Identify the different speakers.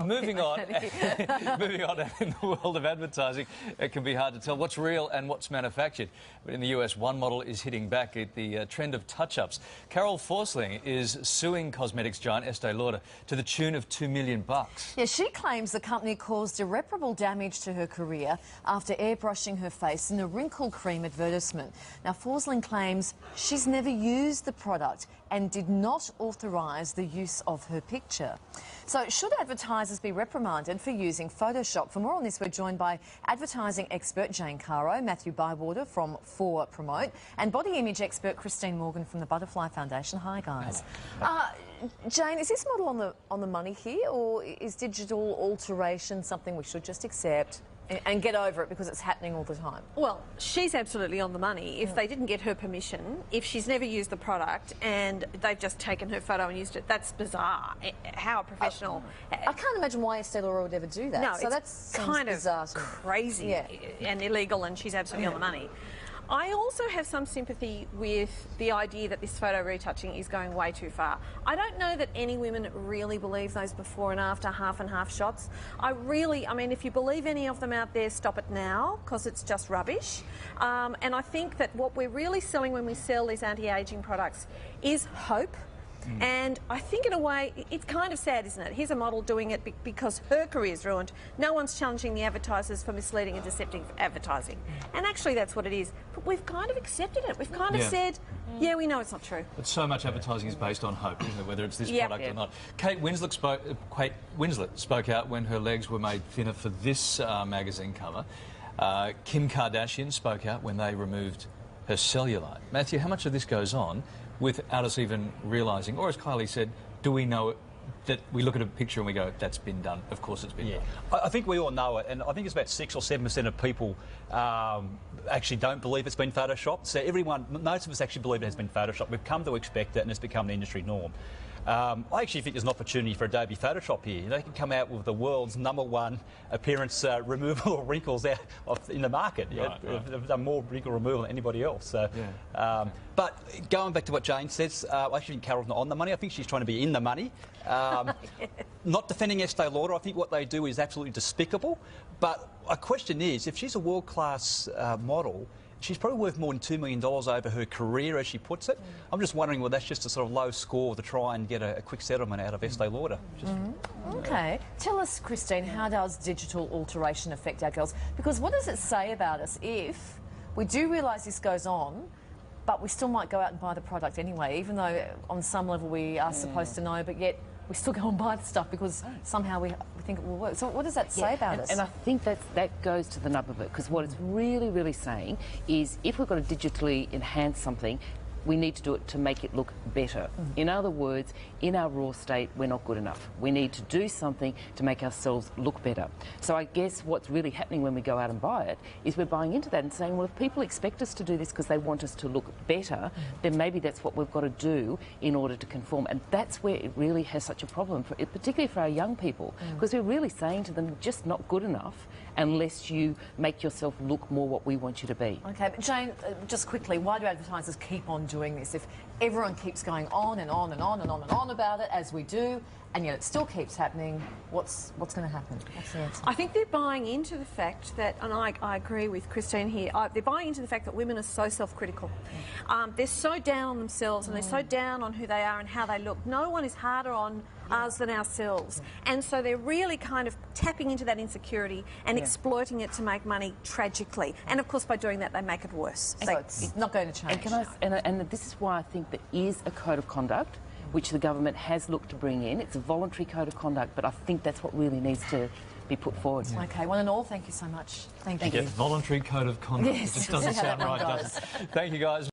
Speaker 1: Moving on. Moving on in the world of advertising, it can be hard to tell what's real and what's manufactured. But in the US, one model is hitting back at the trend of touch-ups. Carol Forsling is suing cosmetics giant Estee Lauder to the tune of $2 million.
Speaker 2: Yeah, she claims the company caused irreparable damage to her career after airbrushing her face in a wrinkle cream advertisement. Now, Forsling claims she's never used the product and did not authorise the use of her picture. So should advertisers be reprimanded for using Photoshop? For more on this, we're joined by advertising expert Jane Caro, Matthew Bywater from 4Promote, and body image expert Christine Morgan from the Butterfly Foundation. Hi, guys. Jane, is this model on the money here, or is digital alteration something we should just accept and get over it because it's happening all the time?
Speaker 3: Well, she's absolutely on the money. If they didn't get her permission, if she's never used the product and they've just taken her photo and used it, that's bizarre. How a professional...
Speaker 2: I can't imagine why Estee Lauder would ever do that.
Speaker 3: No,
Speaker 2: so
Speaker 3: it's
Speaker 2: that's
Speaker 3: kind of
Speaker 2: bizarre
Speaker 3: crazy and illegal, and she's absolutely on the money. I also have some sympathy with the idea that this photo retouching is going way too far. I don't know that any women really believe those before and after half and half shots. I mean, if you believe any of them out there, stop it now, because it's just rubbish. And I think that what we're really selling when we sell these anti-aging products is hope. And I think in a way, it's kind of sad, isn't it? Here's a model doing it because her career's ruined. No one's challenging the advertisers for misleading and deceptive advertising. And actually that's what it is. But we've kind of accepted it. We've kind of said, yeah, we know it's not true.
Speaker 1: But so much advertising is based on hope, isn't it, whether it's this product or not. Kate Winslet spoke out when her legs were made thinner for this magazine cover. Kim Kardashian spoke out when they removed her cellulite. Matthew, how much of this goes on without us even realising, or as Kylie said, do we know that we look at a picture and we go, that's been done, of course it's been done?
Speaker 4: I think we all know it, and I think it's about 6 or 7% of people actually don't believe it's been photoshopped. So most of us actually believe it has been photoshopped. We've come to expect it and it's become the industry norm. I actually think there's an opportunity for Adobe Photoshop here. They can come out with the world's #1 appearance removal wrinkles out in the market. They've done more wrinkle removal than anybody else. So, but going back to what Jane says, I actually think Carol's not on the money. I think she's trying to be in the money. Not defending Estee Lauder. I think what they do is absolutely despicable. But a question is, if she's a world-class model, she's probably worth more than $2 million over her career, as she puts it. I'm just wondering whether that's just a sort of low score to try and get a quick settlement out of Estee Lauder.
Speaker 2: Okay. Tell us, Christine, how does digital alteration affect our girls? Because what does it say about us if we do realise this goes on, but we still might go out and buy the product anyway, even though on some level we are supposed to know, but yet we still go and buy the stuff because somehow we think it will work. So what does that say about us?
Speaker 5: And I think that goes to the nub of it, because what it's really, really saying is if we've got to digitally enhance something, we need to do it to make it look better. In other words, in our raw state, we're not good enough. We need to do something to make ourselves look better. So I guess what's really happening when we go out and buy it is we're buying into that and saying, well, if people expect us to do this because they want us to look better, then maybe that's what we've got to do in order to conform. And that's where it really has such a problem, particularly for our young people, because we're really saying to them, you're just not good enough unless you make yourself look more what we want you to be.
Speaker 2: Okay, but Jane, just quickly, why do advertisers keep on doing this? If everyone keeps going on and on and on and on and on about it, as we do, and yet it still keeps happening, what's going to happen? What's the answer?
Speaker 3: I think they're buying into the fact that, and I agree with Christine here, they're buying into the fact that women are so self-critical. They're so down on themselves and they're so down on who they are and how they look. No one is harder on us than ourselves. And so they're really kind of tapping into that insecurity and exploiting it to make money tragically. And of course by doing that they make it worse.
Speaker 2: So it's not going to change.
Speaker 5: And this is why I think there is a code of conduct which the government has looked to bring in. It's a voluntary code of conduct, but I think that's what really needs to be put forward.
Speaker 2: Okay, one and all, thank you so much. Thank you.
Speaker 1: Voluntary code of conduct.
Speaker 2: Yes.
Speaker 1: It just doesn't sound right, does it? Thank you, guys.